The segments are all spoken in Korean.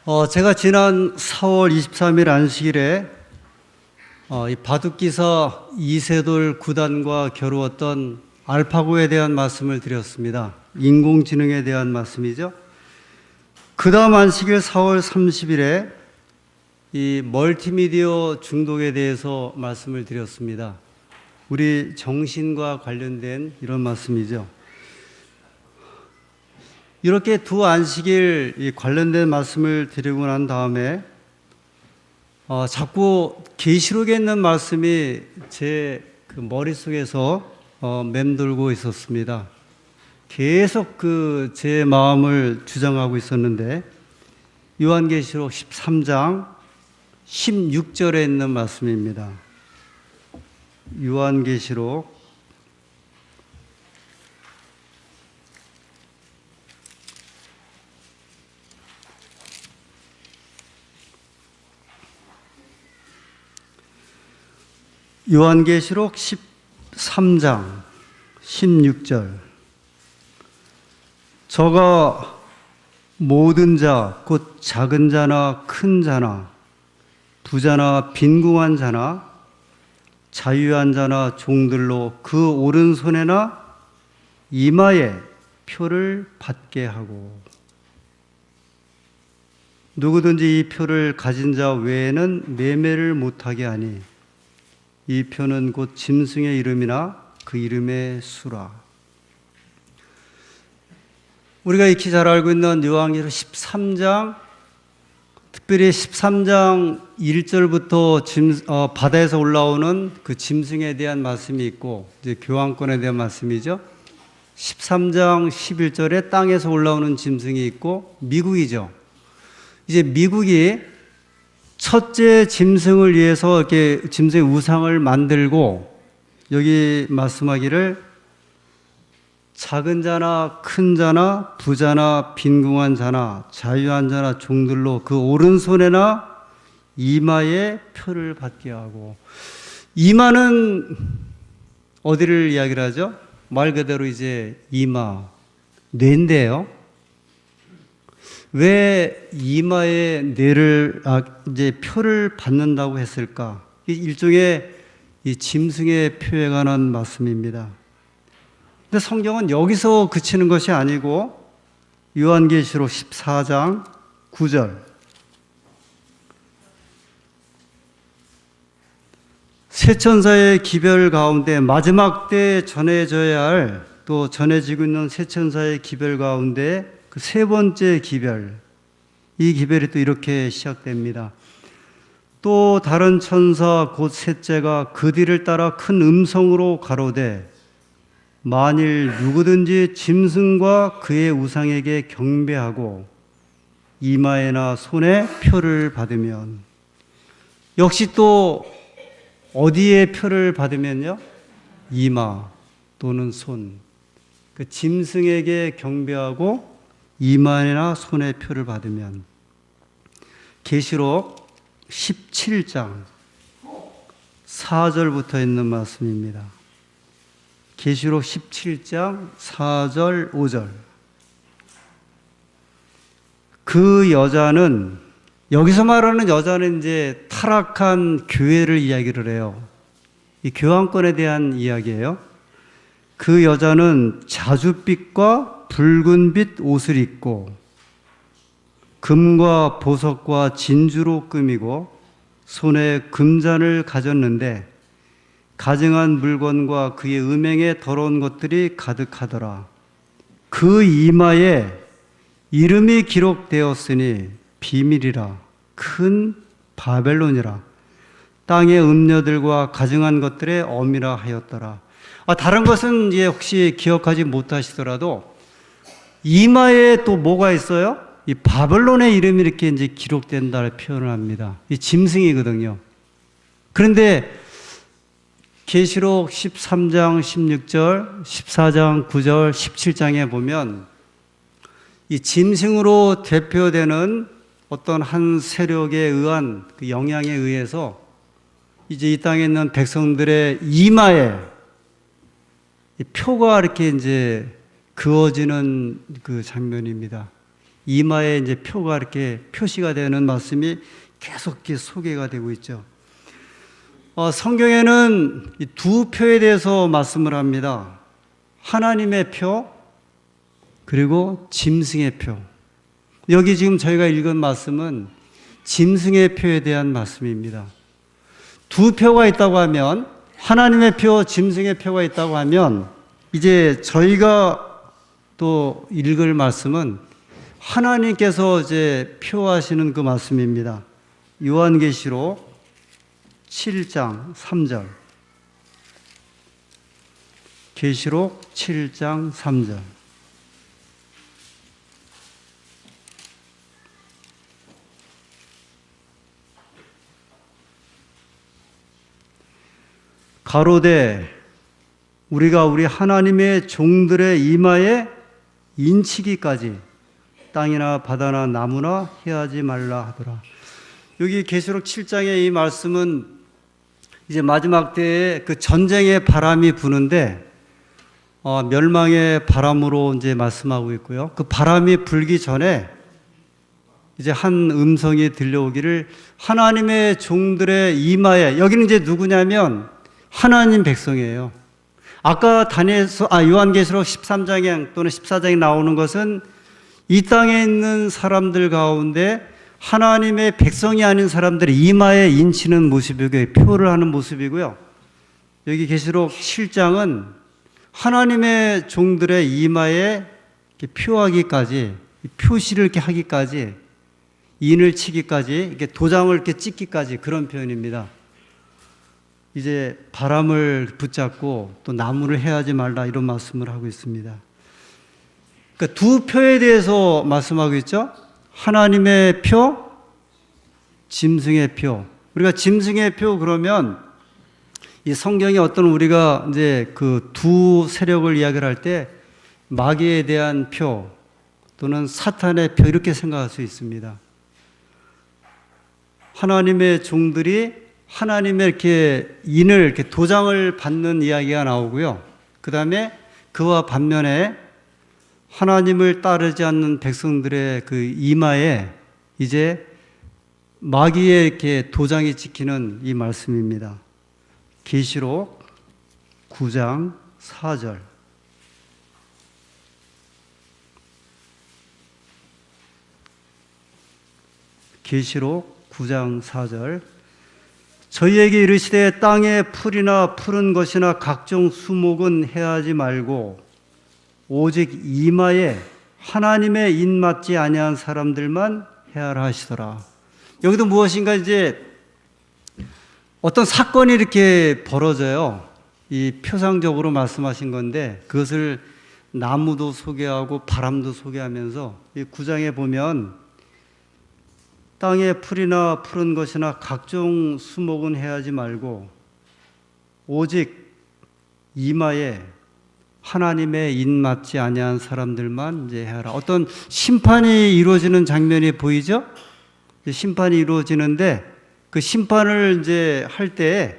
제가 지난 4월 23일 안식일에 이 바둑기사 이세돌 구단과 겨루었던 알파고에 대한 말씀을 드렸습니다. 인공지능에 대한 말씀이죠. 그 다음 안식일 4월 30일에 이 멀티미디어 중독에 대해서 말씀을 드렸습니다. 우리 정신과 관련된 이런 말씀이죠. 이렇게 두 안식일 관련된 말씀을 드리고 난 다음에 자꾸 계시록에 있는 말씀이 제 그 머릿속에서 맴돌고 있었습니다. 계속 제 마음을 주장하고 있었는데 요한계시록 13장 16절에 있는 말씀입니다. 요한계시록 13장 16절 저가 모든 자 곧 작은 자나 큰 자나 부자나 빈궁한 자나 자유한 자나 종들로 그 오른손에나 이마에 표를 받게 하고 누구든지 이 표를 가진 자 외에는 매매를 못하게 하니 이 표는 곧 짐승의 이름이나 그 이름의 수라. 우리가 익히 잘 알고 있는 요한계시록 13장, 특별히 13장 1절부터 바다에서 올라오는 그 짐승에 대한 말씀이 있고, 이제 교환권에 대한 말씀이죠. 13장 11절에 땅에서 올라오는 짐승이 있고, 미국이죠. 이제 미국이 첫째 짐승을 위해서 이렇게 짐승의 우상을 만들고 여기 말씀하기를 작은 자나 큰 자나 부자나 빈궁한 자나 자유한 자나 종들로 그 오른손에나 이마에 표를 받게 하고 이마는 어디를 이야기를 하죠? 말 그대로 이제 이마, 뇌인데요. 왜 이마에 뇌를 이제 표를 받는다고 했을까? 일종의 이 짐승의 표에 관한 말씀입니다. 근데 성경은 여기서 그치는 것이 아니고 요한계시록 14장 9절 세 천사의 기별 가운데 마지막 때 전해져야 할 또 전해지고 있는 세 천사의 기별 가운데 그 세 번째 기별, 이 기별이 또 이렇게 시작됩니다. 또 다른 천사 곧 셋째가 그 뒤를 따라 큰 음성으로 가로되 만일 누구든지 짐승과 그의 우상에게 경배하고 이마에나 손에 표를 받으면, 역시 또 어디에 표를 받으면요? 이마 또는 손. 그 짐승에게 경배하고 이마에나 손에 표를 받으면. 계시록 17장 4절부터 있는 말씀입니다. 계시록 17장 4절 5절 그 여자는, 여기서 말하는 여자는 이제 타락한 교회를 이야기를 해요. 이 교환권에 대한 이야기예요. 그 여자는 자줏빛과 붉은빛 옷을 입고 금과 보석과 진주로 꾸미고 손에 금잔을 가졌는데 가증한 물건과 그의 음행에 더러운 것들이 가득하더라. 그 이마에 이름이 기록되었으니 비밀이라 큰 바벨론이라 땅의 음녀들과 가증한 것들의 어미라 하였더라. 다른 것은 이제 혹시 기억하지 못하시더라도 이마에 또 뭐가 있어요? 이 바벨론의 이름이 이렇게 이제 기록된다를 표현을 합니다. 이 짐승이거든요. 그런데 계시록 13장 16절, 14장 9절, 17장에 보면 이 짐승으로 대표되는 어떤 한 세력에 의한 그 영향에 의해서 이제 이 땅에 있는 백성들의 이마에 이 표가 이렇게 이제 그어지는 그 장면입니다. 이마에 이제 표가 이렇게 표시가 되는 말씀이 계속 이렇게 소개가 되고 있죠. 성경에는 이 두 표에 대해서 말씀을 합니다. 하나님의 표, 그리고 짐승의 표. 여기 지금 저희가 읽은 말씀은 짐승의 표에 대한 말씀입니다. 두 표가 있다고 하면, 하나님의 표, 짐승의 표가 있다고 하면, 이제 저희가 또 읽을 말씀은 하나님께서 이제 표하시는 그 말씀입니다. 요한계시록 7장 3절. 계시록 7장 3절. 가로되 우리가 우리 하나님의 종들의 이마에 인치기까지 땅이나 바다나 나무나 해하지 말라 하더라. 여기 계시록 7장의 이 말씀은 이제 마지막 때에 그 전쟁의 바람이 부는데 멸망의 바람으로 이제 말씀하고 있고요. 그 바람이 불기 전에 이제 한 음성이 들려오기를 하나님의 종들의 이마에, 여기는 이제 누구냐면 하나님 백성이에요. 아까 요한계시록 13장에 또는 14장에 나오는 것은 이 땅에 있는 사람들 가운데 하나님의 백성이 아닌 사람들의 이마에 인치는 모습이고요. 표를 하는 모습이고요. 여기 계시록 7장은 하나님의 종들의 이마에 표하기까지, 표시를 이렇게 하기까지, 인을 치기까지, 이렇게 도장을 이렇게 찍기까지, 그런 표현입니다. 이제 바람을 붙잡고 또 나무를 해하지 말라, 이런 말씀을 하고 있습니다. 그러니까 두 표에 대해서 말씀하고 있죠. 하나님의 표, 짐승의 표. 우리가 짐승의 표 그러면 이 성경에 어떤 우리가 이제 그 두 세력을 이야기를 할 때 마귀에 대한 표 또는 사탄의 표, 이렇게 생각할 수 있습니다. 하나님의 종들이 하나님의 이렇게 인을, 이렇게 도장을 받는 이야기가 나오고요. 그 다음에 그와 반면에 하나님을 따르지 않는 백성들의 그 이마에 이제 마귀의 이렇게 도장이 찍히는 이 말씀입니다. 계시록 9장 4절. 계시록 9장 4절. 저희에게 이르시되 땅의 풀이나 푸른 것이나 각종 수목은 해하지 말고 오직 이마에 하나님의 인 맞지 아니한 사람들만 해하라 하시더라. 여기도 무엇인가 이제 어떤 사건이 이렇게 벌어져요. 이 표상적으로 말씀하신 건데 그것을 나무도 소개하고 바람도 소개하면서 이 9장에 보면 땅의 풀이나 푸른 것이나 각종 수목은 해하지 말고 오직 이마에 하나님의 인 맞지 아니한 사람들만 이제 해라. 어떤 심판이 이루어지는 장면이 보이죠? 심판이 이루어지는데 그 심판을 이제 할 때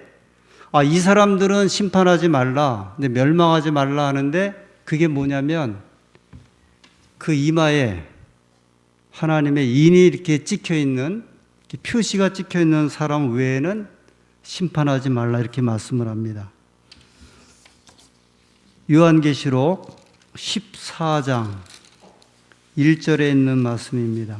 이 사람들은 심판하지 말라, 멸망하지 말라 하는데 그게 뭐냐면 그 이마에 하나님의 인이 이렇게 찍혀 있는, 표시가 찍혀 있는 사람 외에는 심판하지 말라, 이렇게 말씀을 합니다. 요한계시록 14장 1절에 있는 말씀입니다.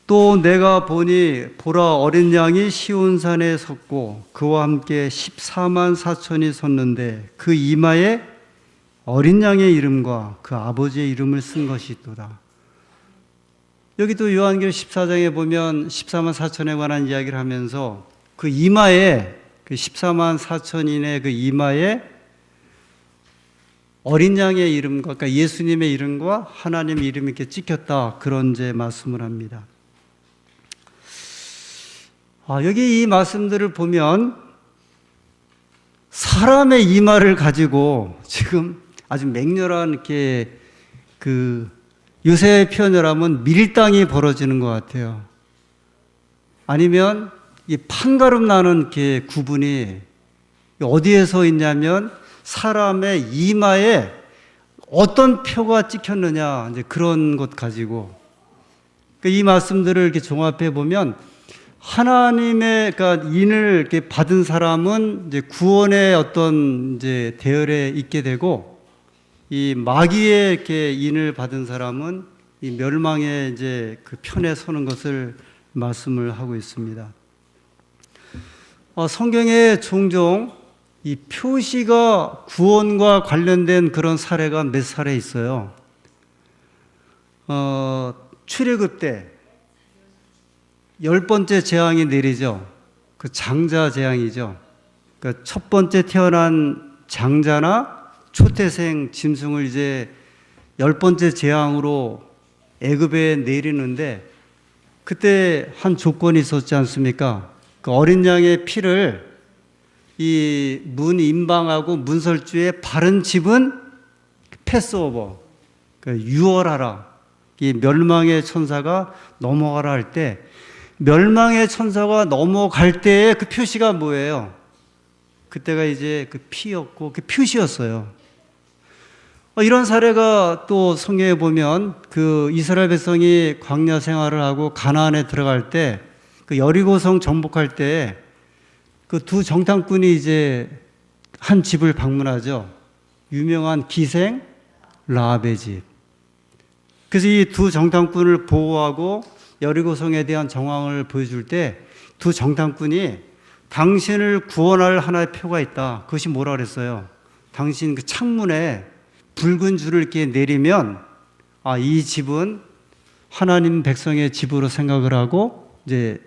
또 내가 보니 보라 어린 양이 시온산에 섰고 그와 함께 14만 4천이 섰는데 그 이마에 어린 양의 이름과 그 아버지의 이름을 쓴 것이 있도다. 여기도 요한계시록 14장에 보면 14만 4천에 관한 이야기를 하면서 그 이마에, 그 14만 4천인의 그 이마에 어린 양의 이름과, 그러니까 예수님의 이름과 하나님의 이름이 이렇게 찍혔다, 그런 이제 말씀을 합니다. 여기 이 말씀들을 보면 사람의 이마를 가지고 지금 아주 맹렬한 이렇게 요새의 표현을 하면 밀당이 벌어지는 것 같아요. 아니면 이 판가름 나는 이렇게 구분이 어디에서 있냐면 사람의 이마에 어떤 표가 찍혔느냐, 이제 그런 것 가지고 이 말씀들을 이렇게 종합해 보면 하나님의 그러니까 인을 이렇게 받은 사람은 이제 구원의 어떤 이제 대열에 있게 되고, 이 마귀의 이렇게 인을 받은 사람은 이 멸망의 이제 그 편에 서는 것을 말씀을 하고 있습니다. 성경에 종종 이 표시가 구원과 관련된 그런 사례가 몇 사례 있어요. 출애굽 때 10번째 재앙이 내리죠. 그 장자 재앙이죠. 그러니까 첫 번째 태어난 장자나 초태생 짐승을 이제 10번째 재앙으로 애굽에 내리는데, 그때 한 조건이 있었지 않습니까? 그 어린 양의 피를 이 문 임방하고 문설주에 바른 집은 패스오버, 유월하라. 이 멸망의 천사가 넘어가라 할 때, 멸망의 천사가 넘어갈 때의 그 표시가 뭐예요? 그때가 이제 그 피였고 그 표시였어요. 이런 사례가 또 성경에 보면 그 이스라엘 백성이 광야 생활을 하고 가나안에 들어갈 때, 그 여리고성 정복할 때 그 두 정탐꾼이 이제 한 집을 방문하죠. 유명한 기생 라합의 집. 그래서 이 두 정탐꾼을 보호하고 여리고성에 대한 정황을 보여줄 때 두 정탐꾼이 당신을 구원할 하나의 표가 있다. 그것이 뭐라 그랬어요? 당신 그 창문에 붉은 줄을 이렇게 내리면 이 집은 하나님 백성의 집으로 생각을 하고 이제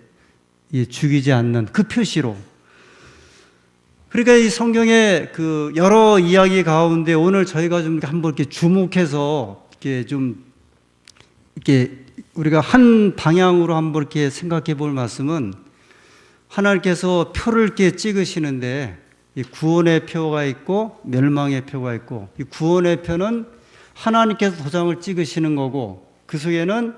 죽이지 않는 그 표시로. 그러니까 이 성경의 그 여러 이야기 가운데 오늘 저희가 좀 한번 이렇게 주목해서 이렇게 우리가 한 방향으로 한번 이렇게 생각해 볼 말씀은, 하나님께서 표를 이렇게 찍으시는데 이 구원의 표가 있고 멸망의 표가 있고, 이 구원의 표는 하나님께서 도장을 찍으시는 거고, 그 속에는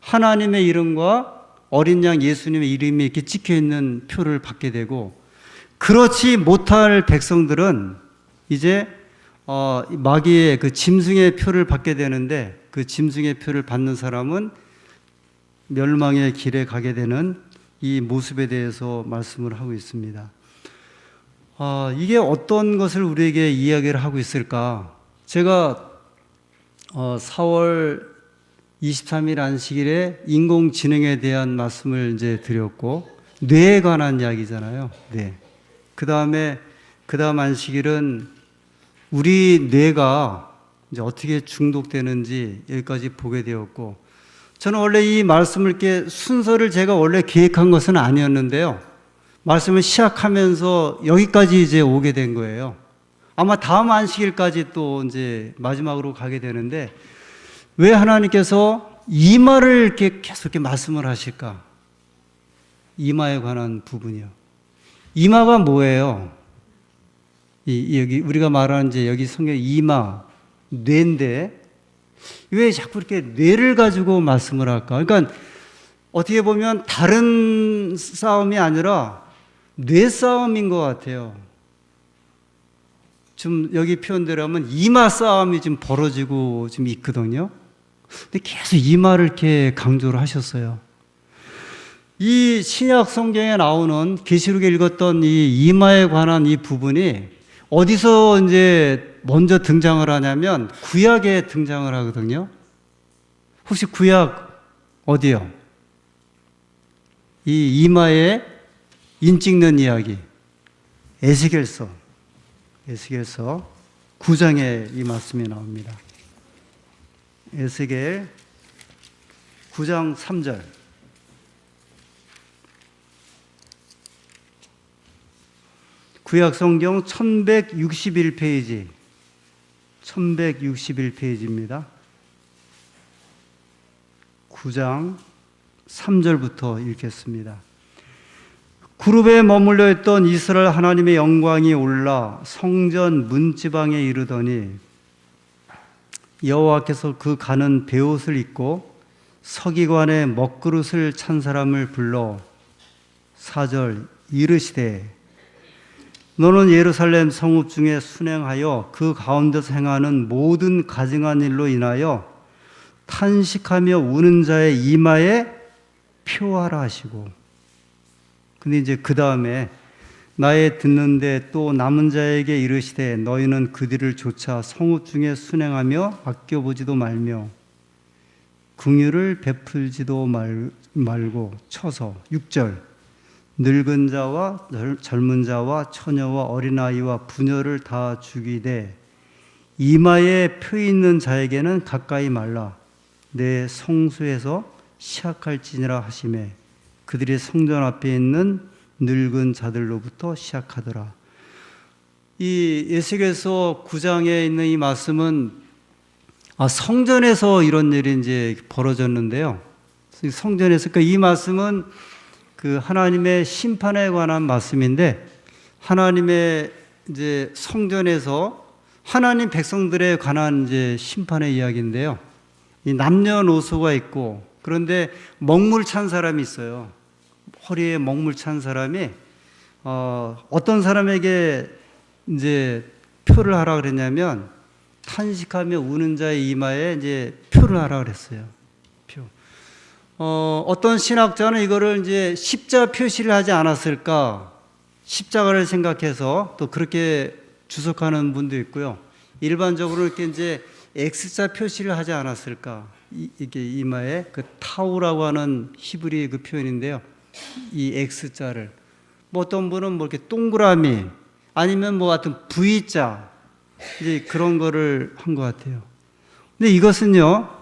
하나님의 이름과 어린 양 예수님의 이름이 이렇게 찍혀 있는 표를 받게 되고, 그렇지 못할 백성들은 이제 마귀의 그 짐승의 표를 받게 되는데, 그 짐승의 표를 받는 사람은 멸망의 길에 가게 되는 이 모습에 대해서 말씀을 하고 있습니다. 이게 어떤 것을 우리에게 이야기를 하고 있을까? 제가 4월 23일 안식일에 인공지능에 대한 말씀을 이제 드렸고, 뇌에 관한 이야기잖아요. 네. 그 다음 안식일은 우리 뇌가 이제 어떻게 중독되는지 여기까지 보게 되었고, 저는 원래 이 말씀을 이렇게 순서를 제가 원래 계획한 것은 아니었는데요. 말씀을 시작하면서 여기까지 이제 오게 된 거예요. 아마 다음 안식일까지 또 이제 마지막으로 가게 되는데, 왜 하나님께서 이마를 이렇게 계속 이렇게 말씀을 하실까? 이마에 관한 부분이요. 이마가 뭐예요? 여기 우리가 말하는 이제 여기 성경 이마, 뇌인데 왜 자꾸 이렇게 뇌를 가지고 말씀을 할까? 그러니까 어떻게 보면 다른 싸움이 아니라 뇌 싸움인 것 같아요. 좀 여기 표현대로 하면 이마 싸움이 지금 벌어지고 지금 있거든요. 근데 계속 이마를 이렇게 강조를 하셨어요. 이 신약 성경에 나오는 계시록에 읽었던 이 이마에 관한 이 부분이 어디서 이제 먼저 등장을 하냐면 구약에 등장을 하거든요. 혹시 구약 어디요? 이 이마에 인 찍는 이야기, 에스겔서 9장에 이 말씀이 나옵니다. 에스겔 9장 3절. 구약 성경 1161페이지, 1161페이지입니다. 9장 3절부터 읽겠습니다. 구룹에 머물러 있던 이스라엘 하나님의 영광이 올라 성전 문지방에 이르더니 여호와께서 그 가는 베옷을 입고 서기관의 먹그릇을 찬 사람을 불러 4절 이르시되 너는 예루살렘 성읍 중에 순행하여 그 가운데서 행하는 모든 가증한 일로 인하여 탄식하며 우는 자의 이마에 표하라 하시고, 근데 이제 그 다음에 나의 듣는데 또 남은 자에게 이르시되 너희는 그들을 조차 성읍 중에 순행하며 아껴보지도 말며 긍휼을 베풀지도 말고 쳐서 6절 늙은 자와 젊은 자와 처녀와 어린아이와 부녀를 다 죽이되 이마에 표 있는 자에게는 가까이 말라. 내 성소에서 시작할지니라 하시매 그들이 성전 앞에 있는 늙은 자들로부터 시작하더라. 이 에스겔서 9장에 있는 이 말씀은 성전에서 이런 일이 이제 벌어졌는데요. 성전에서 이 말씀은 그 하나님의 심판에 관한 말씀인데, 하나님의 이제 성전에서 하나님 백성들에 관한 이제 심판의 이야기인데요. 이 남녀노소가 있고, 그런데 먹물 찬 사람이 있어요. 허리에 먹물 찬 사람이 어떤 사람에게 이제 표를 하라 그랬냐면 탄식하며 우는 자의 이마에 이제 표를 하라 그랬어요. 표. 어떤 신학자는 이거를 이제 십자 표시를 하지 않았을까, 십자가를 생각해서 또 그렇게 주석하는 분도 있고요. 일반적으로 이렇게 이제 X자 표시를 하지 않았을까, 이게 이마에 그 타우라고 하는 히브리 그 표현인데요. 이 X자를 뭐 어떤 분은 뭐 이렇게 동그라미 아니면 뭐 하여튼 V자 이제 그런 거를 한 것 같아요. 근데 이것은요,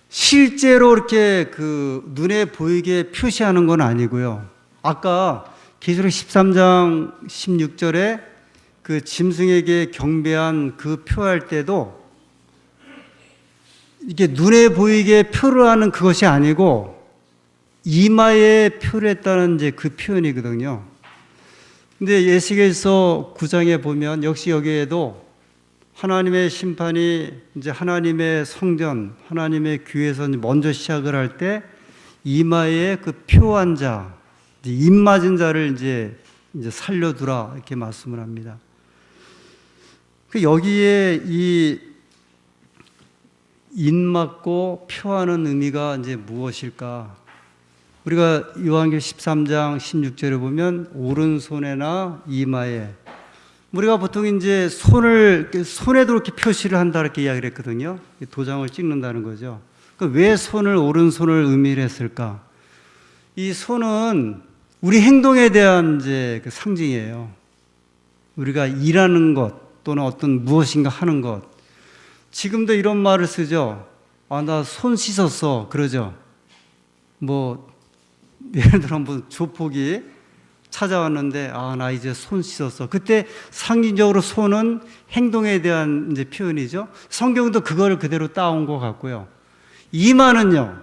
실제로 이렇게 그 눈에 보이게 표시하는 건 아니고요. 아까 계시록 13장 16절에 그 짐승에게 경배한 그 표할 때도 이게 눈에 보이게 표를 하는 그것이 아니고 이마에 표를 했다는 이제 그 표현이거든요. 근데 에스겔서 9장에 보면 역시 여기에도 하나님의 심판이 이제 하나님의 성전, 하나님의 교회에서 먼저 시작을 할 때 이마에 그 표한 자, 입 맞은 자를 이제 살려두라 이렇게 말씀을 합니다. 그 여기에 이 입 맞고 표하는 의미가 이제 무엇일까? 우리가 요한계시록 13장 16절에 보면 오른손에나 이마에, 우리가 보통 이제 손에도 이렇게 표시를 한다 이렇게 이야기를 했거든요. 도장을 찍는다는 거죠. 왜 손을, 오른손을 의미를 했을까? 이 손은 우리 행동에 대한 이제 그 상징이에요. 우리가 일하는 것 또는 어떤 무엇인가 하는 것. 지금도 이런 말을 쓰죠. 나 손 씻었어. 그러죠. 뭐 예를 들어 한번 조폭이 찾아왔는데 나 이제 손 씻었어. 그때 상징적으로 손은 행동에 대한 이제 표현이죠. 성경도 그거를 그대로 따온 것 같고요. 이마는요,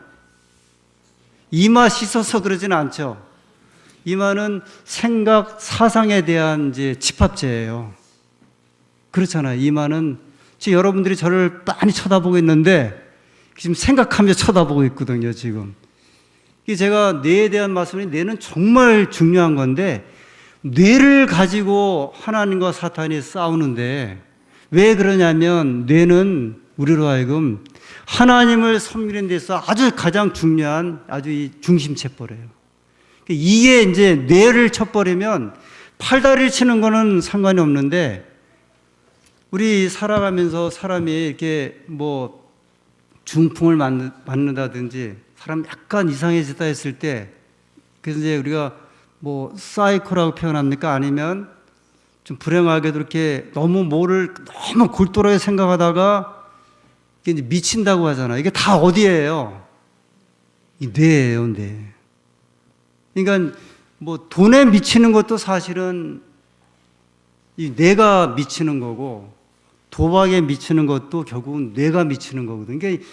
이마 씻어서 그러진 않죠. 이마는 생각, 사상에 대한 이제 집합체예요. 그렇잖아요. 이마는 지금 여러분들이 저를 많이 쳐다보고 있는데 지금 생각하며 쳐다보고 있거든요. 지금 제가 뇌에 대한 말씀이, 뇌는 정말 중요한 건데 뇌를 가지고 하나님과 사탄이 싸우는데, 왜 그러냐면 뇌는 우리로 하여금 하나님을 섬기는 데서 아주 가장 중요한 아주 이 중심체포래요. 이게 이제 뇌를 쳐버리면 팔다리를 치는 거는 상관이 없는데, 우리 살아가면서 사람이 이렇게 뭐 중풍을 맞는다든지 사람 약간 이상해졌다 했을 때, 그래서 이제 우리가 뭐 사이코라고 표현합니까? 아니면 좀 불행하게도 이렇게 너무 뭐를 너무 골똘하게 생각하다가 이게 이제 미친다고 하잖아요. 이게 다 어디예요? 이 뇌예요, 뇌. 그러니까 뭐 돈에 미치는 것도 사실은 이 뇌가 미치는 거고, 도박에 미치는 것도 결국은 뇌가 미치는 거거든요. 그러니까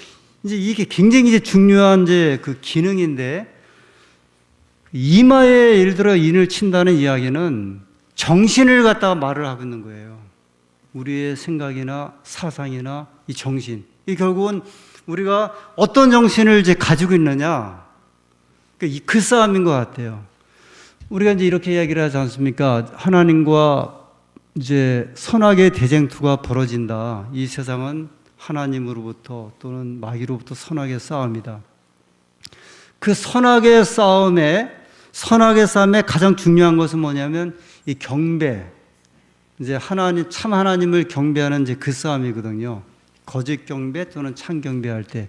이제 이게 굉장히 이제 중요한 이제 그 기능인데, 이마에 예를 들어 인을 친다는 이야기는 정신을 갖다가 말을 하고 있는 거예요. 우리의 생각이나 사상이나 이 정신. 이 결국은 우리가 어떤 정신을 이제 가지고 있느냐, 그 싸움인 것 같아요. 우리가 이제 이렇게 이야기를 하지 않습니까? 하나님과 이제 선악의 대쟁투가 벌어진다. 이 세상은 하나님으로부터 또는 마귀로부터 선악의 싸움이다. 그 선악의 싸움에 가장 중요한 것은 뭐냐면 이 경배, 이제 하나님, 참 하나님을 경배하는 이제 그 싸움이거든요. 거짓 경배 또는 참 경배할 때.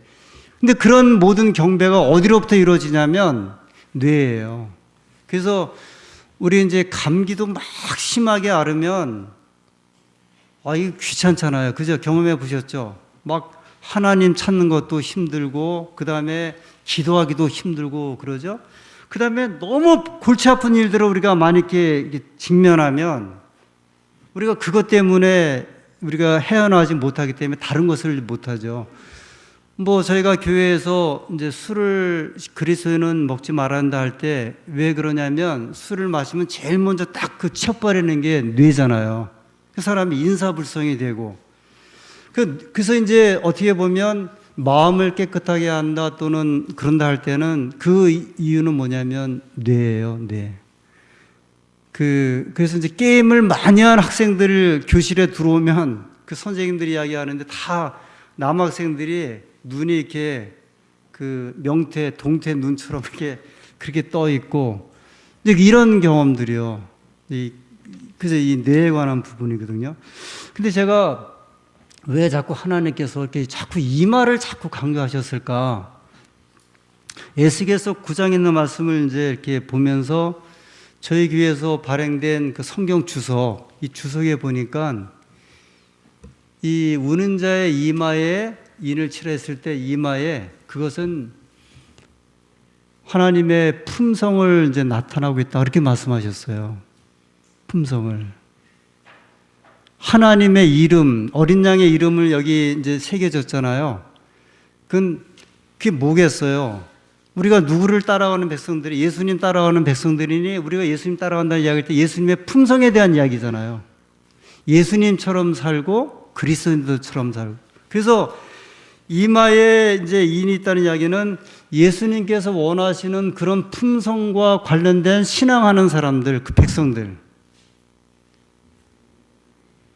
근데 그런 모든 경배가 어디로부터 이루어지냐면 뇌예요. 그래서 우리 이제 감기도 막 심하게 앓으면 이거 귀찮잖아요. 그죠? 경험해 보셨죠? 막 하나님 찾는 것도 힘들고, 그 다음에 기도하기도 힘들고, 그러죠? 그 다음에 너무 골치 아픈 일들을 우리가 많이 이렇게 직면하면 우리가 그것 때문에 우리가 헤어나지 못하기 때문에 다른 것을 못하죠. 뭐 저희가 교회에서 이제 술을 그리스도인은 먹지 말아야 한다 할 때 왜 그러냐면 술을 마시면 제일 먼저 딱 그 치워버리는 게 뇌잖아요. 그 사람이 인사불성이 되고, 그래서 이제 어떻게 보면 마음을 깨끗하게 한다 또는 그런다 할 때는 그 이유는 뭐냐면 뇌예요, 뇌. 그래서 이제 게임을 많이 한 학생들 교실에 들어오면 그 선생님들이 이야기하는데 다 남학생들이 눈이 이렇게 그 명태, 동태 눈처럼 이렇게 그렇게 떠 있고, 이런 경험들이요. 그래서 이 뇌에 관한 부분이거든요. 근데 제가 왜 자꾸 하나님께서 이렇게 자꾸 이 말을 자꾸 강조하셨을까? 에스겔서 9장에 있는 말씀을 이제 이렇게 보면서 저희 교회에서 발행된 그 성경 주석, 이 주석에 보니까 이 우는 자의 이마에 인을 칠했을 때 이마에 그것은 하나님의 품성을 이제 나타나고 있다. 그렇게 말씀하셨어요. 품성을. 하나님의 이름, 어린 양의 이름을 여기 이제 새겨졌잖아요. 그게 뭐겠어요? 우리가 누구를 따라가는 백성들이, 예수님 따라가는 백성들이니 우리가 예수님 따라간다는 이야기할 때 예수님의 품성에 대한 이야기잖아요. 예수님처럼 살고 그리스도인들처럼 살고. 그래서 이마에 이제 인이 있다는 이야기는 예수님께서 원하시는 그런 품성과 관련된 신앙하는 사람들, 그 백성들.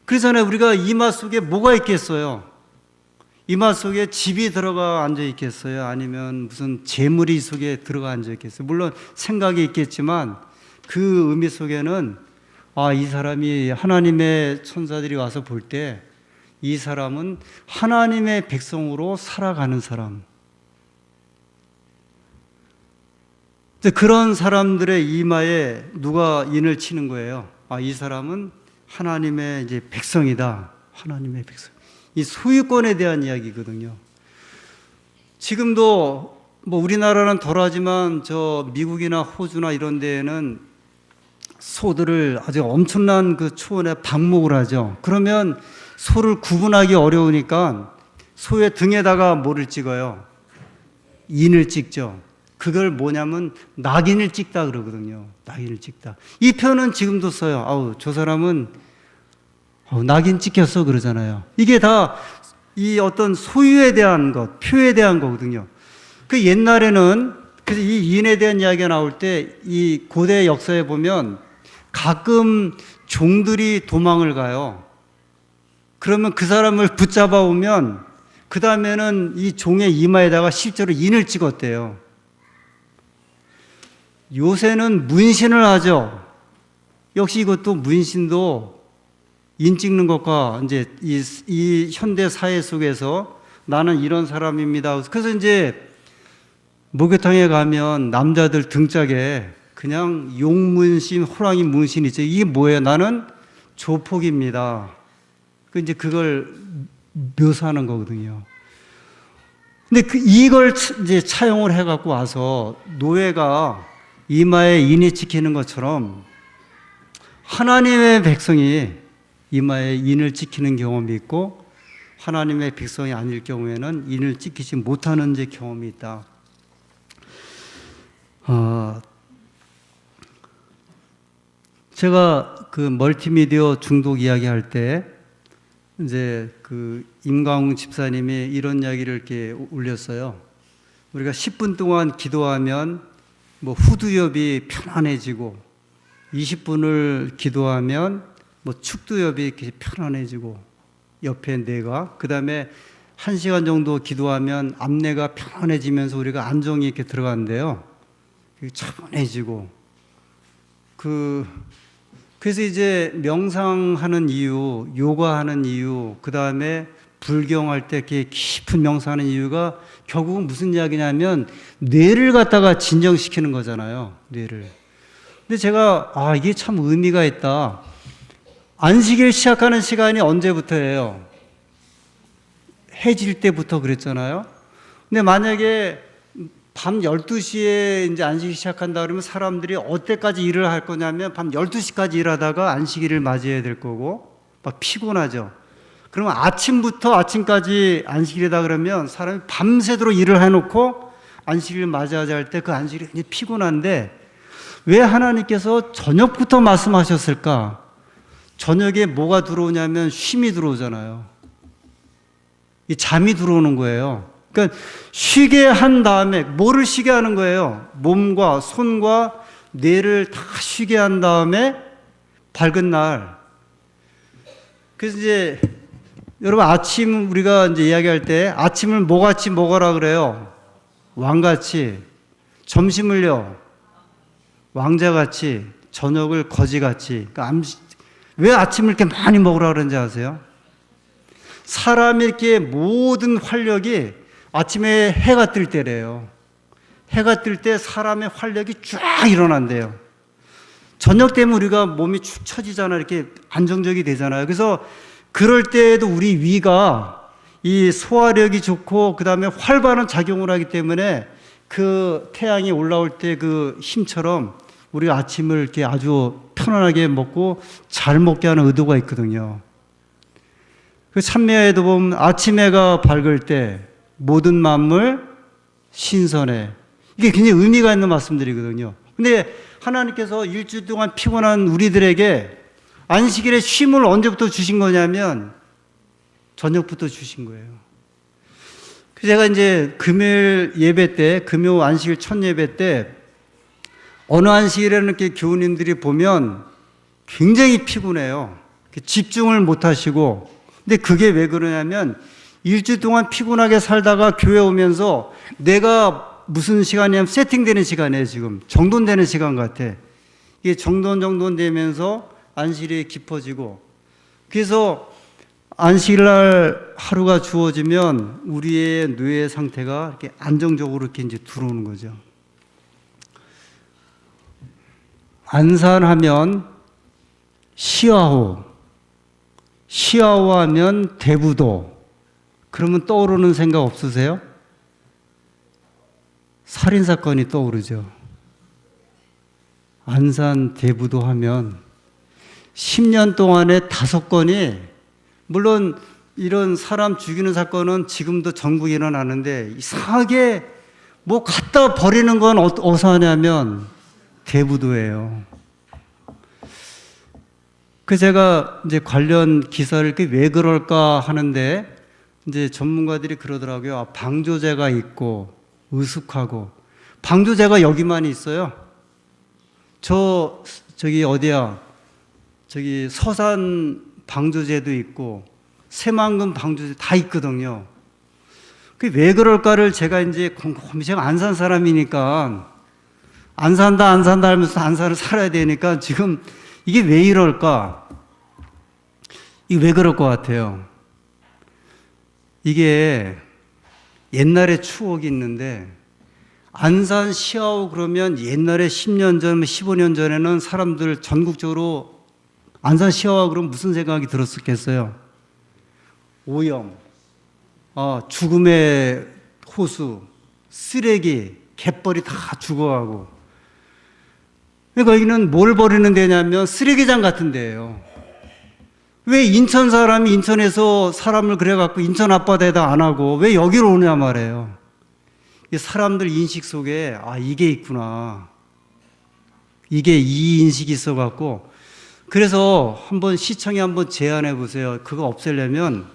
그렇잖아요. 우리가 이마 속에 뭐가 있겠어요? 이마 속에 집이 들어가 앉아 있겠어요? 아니면 무슨 재물이 속에 들어가 앉아 있겠어요? 물론 생각이 있겠지만 그 의미 속에는 이 사람이 하나님의 천사들이 와서 볼 때 이 사람은 하나님의 백성으로 살아가는 사람. 그런 사람들의 이마에 누가 인을 치는 거예요. 이 사람은 하나님의 이제 백성이다. 하나님의 백성. 이 소유권에 대한 이야기거든요. 지금도 뭐 우리나라는 덜하지만 저 미국이나 호주나 이런 데에는 소들을 아주 엄청난 그 초원에 방목을 하죠. 그러면 소를 구분하기 어려우니까 소의 등에다가 뭐를 찍어요? 인을 찍죠. 그걸 뭐냐면 낙인을 찍다 그러거든요. 낙인을 찍다. 이 표현은 지금도 써요. 저 사람은 낙인 찍혔어 그러잖아요. 이게 다 이 어떤 소유에 대한 것, 표에 대한 거거든요. 그 옛날에는 그래서 이 인에 대한 이야기가 나올 때 이 고대 역사에 보면 가끔 종들이 도망을 가요. 그러면 그 사람을 붙잡아 오면 그 다음에는 이 종의 이마에다가 실제로 인을 찍었대요. 요새는 문신을 하죠. 역시 이것도 문신도 인 찍는 것과 이제 이 현대 사회 속에서 나는 이런 사람입니다. 그래서 이제 목욕탕에 가면 남자들 등짝에 그냥 용 문신, 호랑이 문신 있죠. 이게 뭐예요? 나는 조폭입니다. 이제 그걸 묘사하는 거거든요. 근데 이걸 이제 차용을 해갖고 와서 노예가 이마에 인이 찍히는 것처럼 하나님의 백성이 이마에 인을 찍히는 경험이 있고 하나님의 백성이 아닐 경우에는 인을 찍히지 못하는 이제 경험이 있다. 제가 그 멀티미디어 중독 이야기할 때 이제 그 임광웅 집사님이 이런 이야기를 이렇게 올렸어요. 우리가 10분 동안 기도하면 뭐 후두엽이 편안해지고 20분을 기도하면 뭐 축두엽이 이렇게 편안해지고 옆에 뇌가, 그 다음에 1시간 정도 기도하면 앞뇌가 편안해지면서 우리가 안정이 이렇게 들어가는데요. 차분해지고 그래서 이제 명상하는 이유, 요가하는 이유, 그 다음에 불경할 때 이렇게 깊은 명상하는 이유가 결국은 무슨 이야기냐면 뇌를 갖다가 진정시키는 거잖아요. 뇌를. 근데 제가 이게 참 의미가 있다. 안식일 시작하는 시간이 언제부터예요? 해질 때부터 그랬잖아요. 근데 만약에 밤 12시에 이제 안식일 시작한다 그러면 사람들이 어때까지 일을 할 거냐면 밤 12시까지 일하다가 안식일을 맞이해야 될 거고 막 피곤하죠. 그러면 아침까지 안식일이다 그러면 사람이 밤새도록 일을 해놓고 안식일을 맞이하자 할 때 그 안식일이 굉장히 피곤한데 왜 하나님께서 저녁부터 말씀하셨을까? 저녁에 뭐가 들어오냐면 쉼이 들어오잖아요. 이 잠이 들어오는 거예요. 그러니까 쉬게 한 다음에 뭐를 쉬게 하는 거예요? 몸과 손과 뇌를 다 쉬게 한 다음에 밝은 날. 그래서 이제 여러분 아침 우리가 이제 이야기할 때 아침을 뭐같이 먹어라 그래요? 왕같이. 점심을요? 왕자같이. 저녁을 거지같이. 그러니까 왜 아침을 이렇게 많이 먹으라 그러는지 아세요? 사람의 이렇게 모든 활력이 아침에 해가 뜰 때래요. 해가 뜰 때 사람의 활력이 쫙 일어난대요. 저녁 되면 우리가 몸이 축 처지잖아요. 이렇게 안정적이 되잖아요. 그래서 그럴 때에도 우리 위가 이 소화력이 좋고 그 다음에 활발한 작용을 하기 때문에 그 태양이 올라올 때 그 힘처럼 우리가 아침을 이렇게 아주 편안하게 먹고 잘 먹게 하는 의도가 있거든요. 그 찬미야에도 보면 아침 해가 밝을 때 모든 만물 신선해. 이게 굉장히 의미가 있는 말씀들이거든요. 근데 하나님께서 일주일 동안 피곤한 우리들에게 안식일에 쉼을 언제부터 주신 거냐면 저녁부터 주신 거예요. 그래서 제가 이제 금요일 예배 때, 금요 안식일 첫 예배 때 어느 안식일에는 이렇게 교우님들이 보면 굉장히 피곤해요. 집중을 못 하시고. 근데 그게 왜 그러냐면 일주일 동안 피곤하게 살다가 교회 오면서 내가 무슨 시간이냐면 세팅되는 시간이에요. 지금 정돈되는 시간 같아. 이게 정돈되면서 안식일이 깊어지고, 그래서 안식일날 하루가 주어지면 우리의 뇌의 상태가 이렇게 안정적으로 이렇게 이제 들어오는 거죠. 안산하면 시아호, 시아호하면 대부도. 그러면 떠오르는 생각 없으세요? 살인사건이 떠오르죠. 안산 대부도 하면 10년 동안에 5건이, 물론 이런 사람 죽이는 사건은 지금도 전국에 일어나는데 이상하게 뭐 갖다 버리는 건 어디서 하냐면 대부도예요. 그 제가 이제 관련 기사를 왜 그럴까 하는데 이제 전문가들이 그러더라고요. 방조제가 있고 으슥하고. 방조제가 여기만 있어요. 저기 어디야? 저기 서산 방조제도 있고 새만금 방조제 다 있거든요. 그게 왜 그럴까를 제가 이제 곰곰이, 제가 안산 사람이니까 안 산다 하면서 안산을 살아야 되니까 지금 이게 왜 이럴까? 이게 왜 그럴 것 같아요? 이게 옛날에 추억이 있는데 안산 시아호 그러면 옛날에 10년 전, 15년 전에는 사람들 전국적으로 안산 시아호 그러면 무슨 생각이 들었겠어요? 오염, 죽음의 호수, 쓰레기, 갯벌이 다 죽어가고. 그러니까 여기는 뭘 버리는 데냐면 쓰레기장 같은 데예요. 왜 인천 사람이 인천에서 사람을 그래갖고 인천 앞바다에다 안 하고 왜 여기로 오냐 말이에요. 사람들 인식 속에 이게 있구나. 이게 이 인식이 있어갖고, 그래서 한번 시청에 한번 제안해 보세요. 그거 없애려면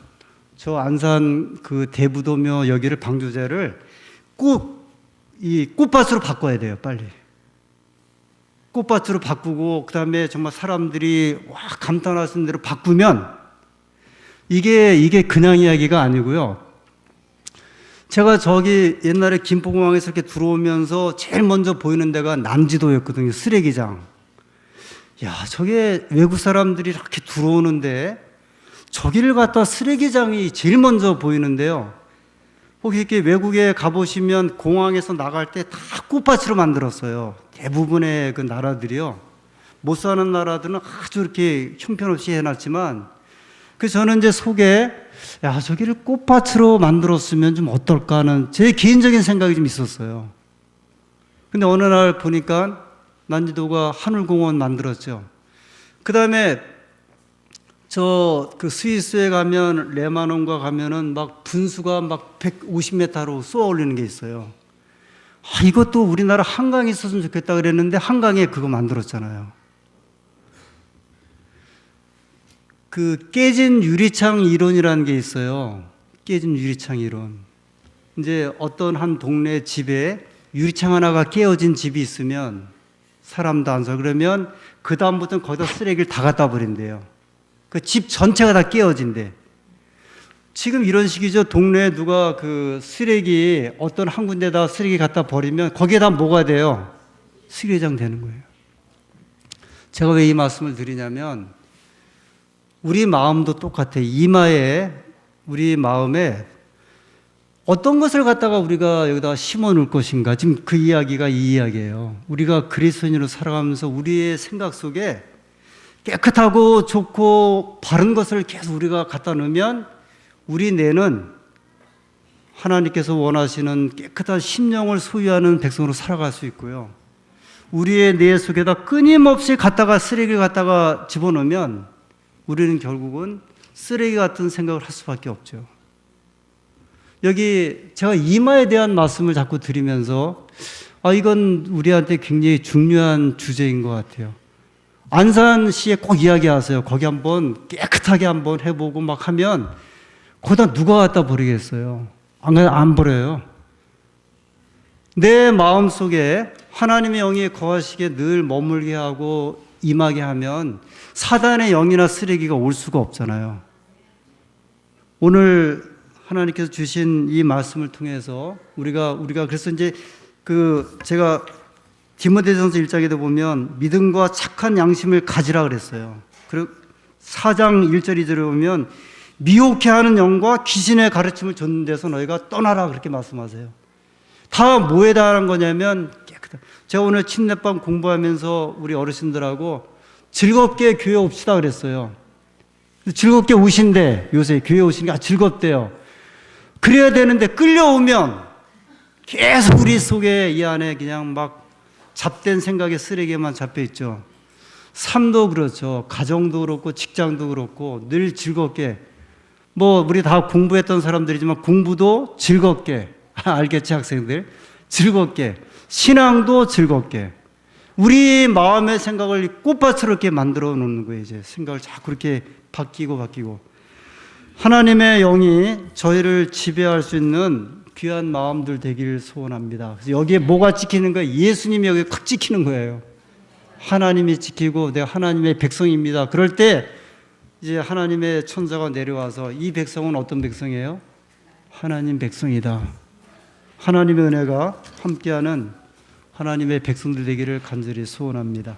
저 안산 그 대부도며 여기를 방조제를 꼭 이 꽃밭으로 바꿔야 돼요. 빨리. 꽃밭으로 바꾸고 그다음에 정말 사람들이 와 감탄하시는 대로 바꾸면 이게 그냥 이야기가 아니고요. 제가 저기 옛날에 김포공항에서 이렇게 들어오면서 제일 먼저 보이는 데가 남지도였거든요. 쓰레기장. 야, 저게 외국 사람들이 이렇게 들어오는데 저기를 갖다 쓰레기장이 제일 먼저 보이는데요. 혹시 이렇게 외국에 가보시면 공항에서 나갈 때 다 꽃밭으로 만들었어요. 대부분의 그 나라들이요. 못 사는 나라들은 아주 이렇게 형편없이 해놨지만 그래서 저는 이제 속에 야, 저기를 꽃밭으로 만들었으면 좀 어떨까 하는 제 개인적인 생각이 좀 있었어요. 근데 어느 날 보니까 난지도가 하늘공원 만들었죠. 그 다음에 그 스위스에 가면 레마논과 가면은 막 분수가 막 150m로 쏘아 올리는 게 있어요. 이것도 우리나라 한강에 있었으면 좋겠다 그랬는데 한강에 그거 만들었잖아요. 그 깨진 유리창 이론이라는 게 있어요. 깨진 유리창 이론. 이제 어떤 한 동네 집에 유리창 하나가 깨어진 집이 있으면 사람도 안 사. 그러면 그 다음부터는 거기다 쓰레기를 다 갖다 버린대요. 그 집 전체가 다 깨어진대. 지금 이런 식이죠. 동네에 누가 그 쓰레기 어떤 한 군데다 쓰레기 갖다 버리면 거기에다 뭐가 돼요? 쓰레기장 되는 거예요. 제가 왜 이 말씀을 드리냐면 우리 마음도 똑같아요. 우리 마음에 어떤 것을 갖다가 우리가 여기다 심어 놓을 것인가. 지금 그 이야기가 이 이야기예요. 우리가 그리스도인으로 살아가면서 우리의 생각 속에 깨끗하고 좋고 바른 것을 계속 우리가 갖다 놓으면 우리 뇌는 하나님께서 원하시는 깨끗한 심령을 소유하는 백성으로 살아갈 수 있고요. 우리의 뇌 속에다 끊임없이 쓰레기를 갖다가 집어넣으면 우리는 결국은 쓰레기 같은 생각을 할 수밖에 없죠. 여기 제가 이마에 대한 말씀을 자꾸 드리면서 이건 우리한테 굉장히 중요한 주제인 것 같아요. 안산시에 꼭 이야기하세요. 거기 한번 깨끗하게 한번 해보고 막 하면 거기다 누가 갖다 버리겠어요? 안 버려요. 내 마음속에 하나님의 영이 거하시게 늘 머물게 하고 임하게 하면 사단의 영이나 쓰레기가 올 수가 없잖아요. 오늘 하나님께서 주신 이 말씀을 통해서 우리가 그래서 이제 제가 디모데전서 1장에도 보면 믿음과 착한 양심을 가지라 그랬어요. 그리고 4장 1절 2절에 보면 미혹해 하는 영과 귀신의 가르침을 줬는 데서 너희가 떠나라 그렇게 말씀하세요. 다 뭐에 달한 거냐면 깨끗한. 제가 오늘 침례방 공부하면서 우리 어르신들하고 즐겁게 교회 옵시다 그랬어요. 즐겁게 오신대. 요새 교회 오시는 게 즐겁대요. 그래야 되는데 끌려오면 계속 우리 속에 이 안에 그냥 막 잡된 생각의 쓰레기만 잡혀 있죠. 삶도 그렇죠. 가정도 그렇고 직장도 그렇고 늘 즐겁게 우리 다 공부했던 사람들이지만 공부도 즐겁게 알겠지 학생들? 즐겁게 신앙도 즐겁게 우리 마음의 생각을 꽃밭으로 이렇게 만들어 놓는 거예요. 이제 생각을 자꾸 이렇게 바뀌고 하나님의 영이 저희를 지배할 수 있는 귀한 마음들 되기를 소원합니다. 그래서 여기에 뭐가 찍히는 거예요? 예수님이 여기 탁 찍히는 거예요. 하나님이 지키고 내가 하나님의 백성입니다. 그럴 때 이제 하나님의 천사가 내려와서 이 백성은 어떤 백성이에요? 하나님 백성이다. 하나님의 은혜가 함께하는 하나님의 백성들 되기를 간절히 소원합니다.